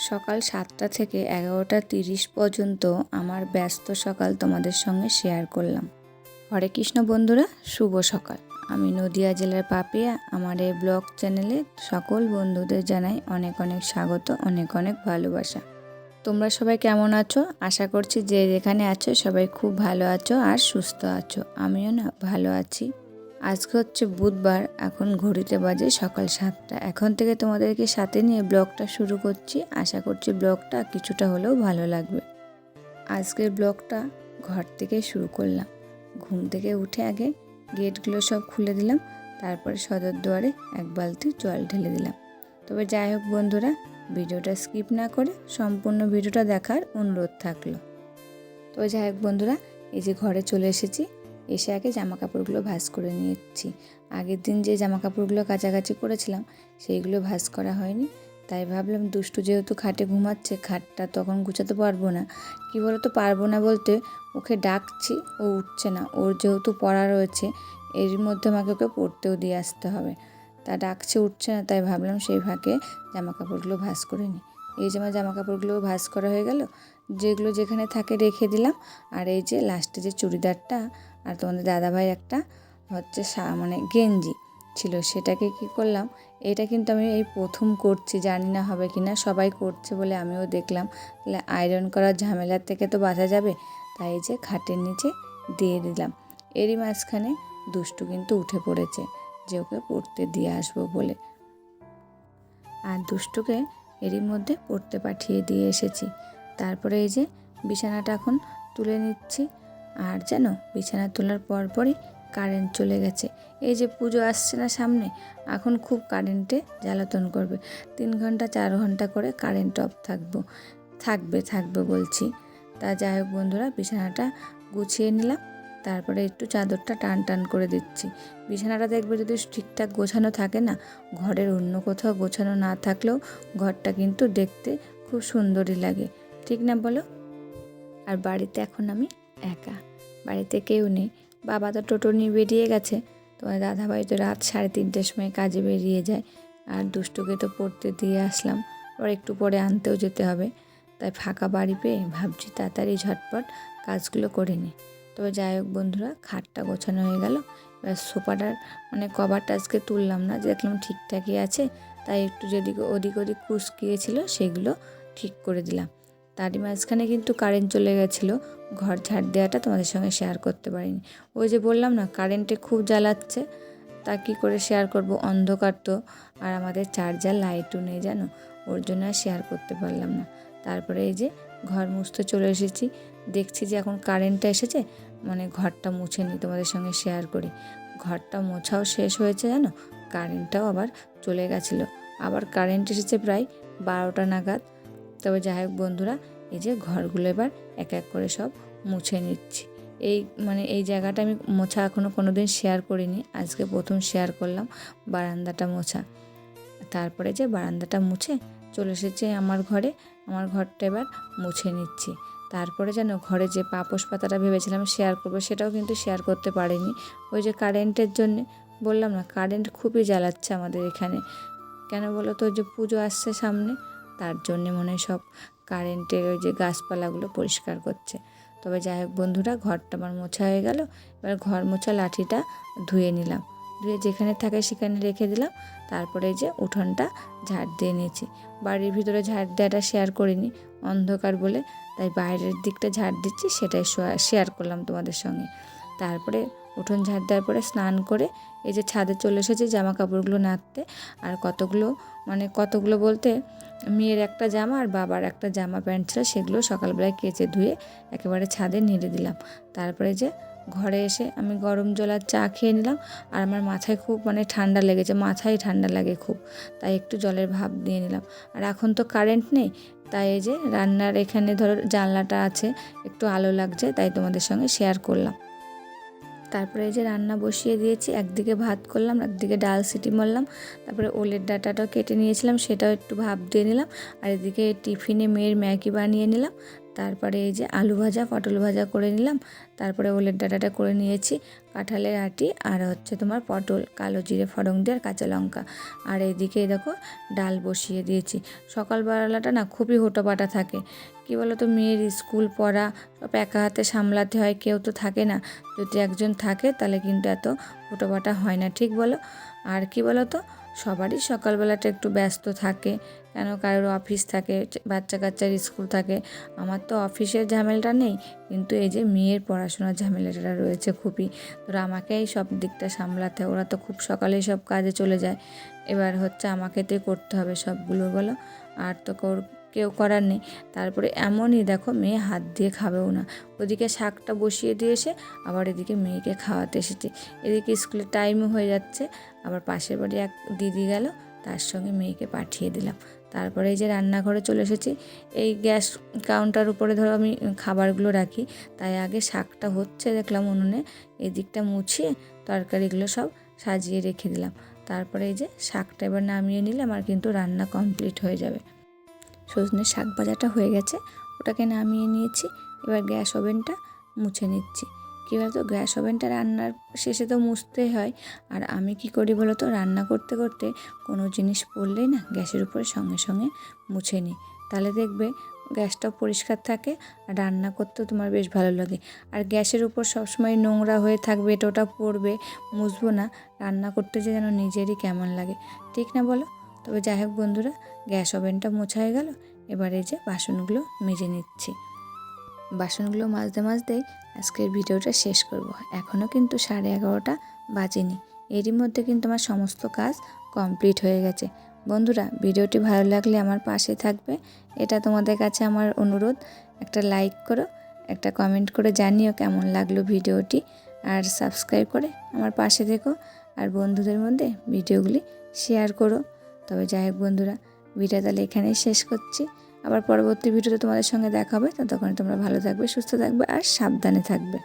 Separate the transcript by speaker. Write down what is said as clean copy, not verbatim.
Speaker 1: সকাল 7টা থেকে 11টা 30 পর্যন্ত আমার ব্যস্ত সকাল তোমাদের সঙ্গে শেয়ার করলাম। হরে কৃষ্ণ বন্ধুরা, শুভ সকাল। আমি নদিয়া জেলার পাপিয়া। আমার এই ব্লগ চ্যানেলে সকল বন্ধুদের জানাই অনেক অনেক স্বাগত, অনেক অনেক ভালোবাসা। তোমরা সবাই কেমন আছো? আশা করছি যে যেখানে আছো সবাই খুব ভালো আছো আর সুস্থ আছো। আমিও না ভালো আছি। আজকে হচ্ছে বুধবার, এখন ঘড়িতে বাজে সকাল 7টা। এখন থেকে তোমাদেরকে সাথে নিয়ে ব্লগটা শুরু করছি। আশা করছি ব্লগটা কিছুটা হলেও ভালো লাগবে। আজকের ব্লগটা ঘর থেকে শুরু করলাম। ঘুম থেকে উঠে আগে গেটগুলো সব খুলে দিলাম, তারপরে সদর দুয়ারে এক বালতি জল ঢেলে দিলাম। তবে যাই হোক বন্ধুরা, ভিডিওটা স্কিপ না করে সম্পূর্ণ ভিডিওটা দেখার অনুরোধ থাকলো। তবে যাই হোক বন্ধুরা, এই যে ঘরে চলে এসেছি। এসে আগে জামা কাপড়গুলো ভাঁজ করে নিয়েছি। আগের দিন যে জামা কাপড়গুলো কাচাকাচি করেছিলাম সেইগুলো ভাঁজ করা হয়নি, তাই ভাবলাম দুষ্টু যেহেতু খাটে ঘুমাচ্ছে, খাটটা তখন গুছাতে পারবো না। কী বলো তো, পারবো না বলতে ওকে ডাকছি, ও উঠছে না। ওর যেহেতু পড়া রয়েছে, এর মধ্যে আমাকে ওকে পড়তেও দিয়ে আসতে হবে। তা ডাকছে, উঠছে না, তাই ভাবলাম সেই ফাঁকে জামা কাপড়গুলো ভাঁজ করে নিই। এই যে আমার জামা কাপড়গুলো ভাঁজ করা হয়ে গেল, যেগুলো যেখানে থাকে রেখে দিলাম। আর এই যে লাস্টে যে চুড়িদারটা আর তোমাদের দাদাভাই একটা হচ্ছে মানে গেঞ্জি ছিল, সেটাকে কি করলাম, এটা কিন্তু আমি এই প্রথম করছি, জানি না হবে কি না, সবাই করছে বলে আমিও দেখলাম। তাহলে আয়রন করার ঝামেলার থেকে তো বাঁচা যাবে, তাই যে খাটের নিচে দিয়ে দিলাম। এরই মাঝখানে দুষ্টু কিন্তু উঠে পড়েছে যে ওকে পড়তে দিয়ে আসবো বলে। আর দুষ্টুকে এরই মধ্যে পড়তে পাঠিয়ে দিয়ে এসেছি। তারপরে এই যে বিছানাটা এখন তুলে নিচ্ছি। আর জানো, বিছানা তোলার পরপরই কারেন্ট চলে গেছে। এই যে পুজো আসছে না সামনে, এখন খুব কারেন্টে জ্বালাতন করবে। 3 ঘন্টা 4 ঘন্টা করে কারেন্ট অফ থাকবে বলছি। তা যাই হোক বন্ধুরা, বিছানাটা গুছিয়ে নিলাম। তারপরে একটু চাদরটা টান করে দিচ্ছি। বিছানাটা দেখবে যদি ঠিকঠাক গোছানো থাকে না, ঘরের অন্য কোথাও গোছানো না থাকলেও ঘরটা কিন্তু দেখতে খুব সুন্দরই লাগে, ঠিক না বলো? আর বাড়িতে এখন আমি একা, বাড়িতে কেউ নেই। বাবা তো টোটো নিয়ে বেরিয়ে গেছে, তোমার দাদাভাই তো রাত 3:30টার সময় কাজে বেরিয়ে যায়। আর দুষ্টুকে তো পড়তে দিয়ে আসলাম, আবার একটু পরে আনতেও যেতে হবে। তাই ফাঁকা বাড়ি পেয়ে ভাবছি তাড়াতাড়ি ঝটপট কাজগুলো করে নিই। তবে যাই হোক বন্ধুরা, খাটটা গোছানো হয়ে গেল। এবার সোফাটার মানে কভারটা আজকে তুললাম না, দেখলাম ঠিকঠাকই আছে, তাই একটু যেদিকে ওদিক কুঁচকিয়েছিল সেগুলো ঠিক করে দিলাম। তারই মাঝখানে কিন্তু কারেন্ট চলে গেছিলো। ঘর ঝাড় দেওয়াটা তোমাদের সঙ্গে শেয়ার করতে পারিনি। ওই যে বললাম না, কারেন্টে খুব জ্বালাচ্ছে, তা কী করে শেয়ার করব, অন্ধকার তো, আর আমাদের চার্জার লাইটও নেই জানো, ওর জন্য আর শেয়ার করতে পারলাম না। তারপরে এই যে ঘর মুছতে চলে এসেছি। দেখছি যে এখন কারেন্টটা এসেছে, মানে ঘরটা মুছে নিই, তোমাদের সঙ্গে শেয়ার করি। ঘরটা মোছাও শেষ হয়েছে জানো, কারেন্টটাও আবার চলে গেছিলো। আবার কারেন্ট এসেছে প্রায় 12টা নাগাদ। তবে যাই হোক বন্ধুরা, এই যে ঘরগুলো এবার এক এক করে সব মুছে নিচ্ছি। এই জায়গাটা আমি মোছা এখনও কোনো দিন শেয়ার করিনি, আজকে প্রথম শেয়ার করলাম বারান্দাটা মোছা। তারপরে যে বারান্দাটা মুছে চলে এসেছে আমার ঘরে, আমার ঘরটা এবার মুছে নিচ্ছি। তারপরে যেন ঘরে যে পাপোশ পাতাটা ভেবেছিলাম শেয়ার করবো, সেটাও কিন্তু শেয়ার করতে পারিনি। ওই যে কারেন্টের জন্যে, বললাম না কারেন্ট খুবই জ্বালাচ্ছে আমাদের এখানে। কেন বলো তো, যে পুজো আসছে সামনে, তার জন্যে মনে হয় সব কারেন্টের ওই যে গাছপালাগুলো পরিষ্কার করছে। তবে যাই হোক বন্ধুরা, ঘরটা আমার মোছা হয়ে গেল। এবার ঘর মোছা লাঠিটা ধুয়ে নিলাম, ধুয়ে যেখানে থাকে সেখানে রেখে দিলাম। তারপরে যে উঠোনটা ঝাড় দিয়ে নিয়েছি। বাড়ির ভিতরে ঝাড় দেওয়াটা শেয়ার করিনি, অন্ধকার বলে, তাই বাইরের দিকটা ঝাড় দিচ্ছি, সেটাই শেয়ার করলাম তোমাদের সঙ্গে। তারপরে উঠোন ঝাড় দেওয়ার পরে স্নান করে এই যে ছাদে চলে এসেছি জামা কাপড়গুলো নাড়তে। আর কতগুলো বলতে মেয়ের একটা জামা আর বাবার একটা জামা প্যান্ট ছিল, সেগুলো সকালবেলায় কেচে ধুয়ে একেবারে ছাদে নেড়ে দিলাম। তারপরে যে ঘরে এসে আমি গরম জল আর চা খেয়ে নিলাম। আর আমার মাথায় খুব ঠান্ডা লেগেছে, মাথায় ঠান্ডা লাগে খুব, তাই একটু জলের ভাপ দিয়ে নিলাম। আর এখন তো কারেন্ট নেই, তাই এই যে রান্নার এখানে ধরো জানলাটা আছে, একটু আলো লাগছে, তাই তোমাদের সঙ্গে শেয়ার করলাম। তারপরে এই যে রান্না বসিয়ে দিয়েছি, একদিকে ভাত করলাম, একদিকে ডাল সিটি মারলাম। তারপরে ওলের ডাঁটাটাও কেটে নিয়েছিলাম, সেটাও একটু ভাপ দিয়ে নিলাম। আর এদিকে টিফিনে মেয়ের ম্যাগি বানিয়ে নিলাম। তারপরে এই যে আলু ভাজা পটল ভাজা করে নিলাম, তারপরে ওলের ডাঁটাটা করে নিয়েছি, কাঁঠালের আটি আর হচ্ছে তোমার পটল, কালো জিরে ফোড়ন দিয়ে আর কাঁচা লঙ্কা। আর এইদিকে দেখো ডাল বসিয়ে দিয়েছি। সকালবেলাটা না খুবই হুটোপাটা থাকে, কী বলো তো, মেয়ের স্কুল পড়া সব একা হাতে সামলাতে হয়, কেউ তো থাকে না। যদি একজন থাকে তাহলে কিন্তু এত হুটোপাটা হয় না, ঠিক বলো? আর কি বলো তো, সবারই সকালবেলাটা একটু ব্যস্ত থাকে, কেন কারোর অফিস থাকে, বাচ্চা কাচ্চার স্কুল থাকে। আমার তো অফিসের ঝামেলাটা নেই, কিন্তু এই যে মেয়ের পড়াশোনার ঝামেলাটা রয়েছে খুবই। ধরো আমাকেই সব দিকটা সামলাতে হয়, ওরা তো খুব সকালেই সব কাজে চলে যায়, এবার হচ্ছে আমাকেতেই করতে হবে সবগুলো, বলো। আর তো কেউ করার নেই। তারপরে এমনই দেখো মেয়ে হাত দিয়ে খাবেও না, ওদিকে শাকটা বসিয়ে দিয়ে এসে আবার এদিকে মেয়েকে খাওয়াতে এসেছি। এদিকে স্কুলের টাইমও হয়ে যাচ্ছে, আবার পাশের বাড়ি এক দিদি গেল, তার সঙ্গে মেয়েকে পাঠিয়ে দিলাম। তারপরে এই যে রান্নাঘরে চলে এসেছি। এই গ্যাস কাউন্টার উপরে ধরো আমি খাবারগুলো রাখি, তাই আগে শাকটা হচ্ছে দেখলাম উনুনে, এই দিকটা মুছিয়ে তরকারিগুলো সব সাজিয়ে রেখে দিলাম। তারপরে এই যে শাকটা এবার নামিয়ে নিলাম, আর কিন্তু রান্না কমপ্লিট হয়ে যাবে। সজনের শাক ভাজাটা হয়ে গেছে, ওটাকে নামিয়ে নিয়েছি। এবার গ্যাস ওভেনটা মুছে নিচ্ছি। কী বলতো, গ্যাস ওভেনটা রান্নার শেষে তো মুছতেই হয়। আর আমি কি করি বলো তো, রান্না করতে করতে কোনো জিনিস পড়লেই না গ্যাসের উপরে সঙ্গে সঙ্গে মুছে নিই, তাহলে দেখবে গ্যাসটাও পরিষ্কার থাকে আর রান্না করতেও তোমার বেশ ভালো লাগে। আর গ্যাসের উপর সবসময় নোংরা হয়ে থাকবে, এটা ওটা পড়বে, মুছবো না, রান্না করতে যে যেন নিজেরই কেমন লাগে, ঠিক না বলো? তবে যাই হোক বন্ধুরা, গ্যাস ওভেনটা মোছা হয়ে গেল। এবার এই যে বাসনগুলো মেজে নিচ্ছি। বাসনগুলো মাজতে মাজতেই আজকের ভিডিওটা শেষ করব। এখনও কিন্তু 11:30 বাজেনি, এরই মধ্যে কিন্তু আমার সমস্ত কাজ কমপ্লিট হয়ে গেছে। বন্ধুরা, ভিডিওটি ভালো লাগলে আমার পাশে থাকবে, এটা তোমাদের কাছে আমার অনুরোধ। একটা লাইক করো, একটা কমেন্ট করে জানিও কেমন লাগলো ভিডিওটি, আর সাবস্ক্রাইব করে আমার পাশে থেকো, আর বন্ধুদের মধ্যে ভিডিওগুলি শেয়ার করো। তবে যাই হোক বন্ধুরা, ভিডিও তাহলে এখানেই শেষ করছি। আবার পরবর্তী ভিডিওতে তোমাদের সঙ্গে দেখা হবে, ততক্ষণে তোমরা ভালো থাকবে, সুস্থ থাকবে আর সাবধানে থাকবে।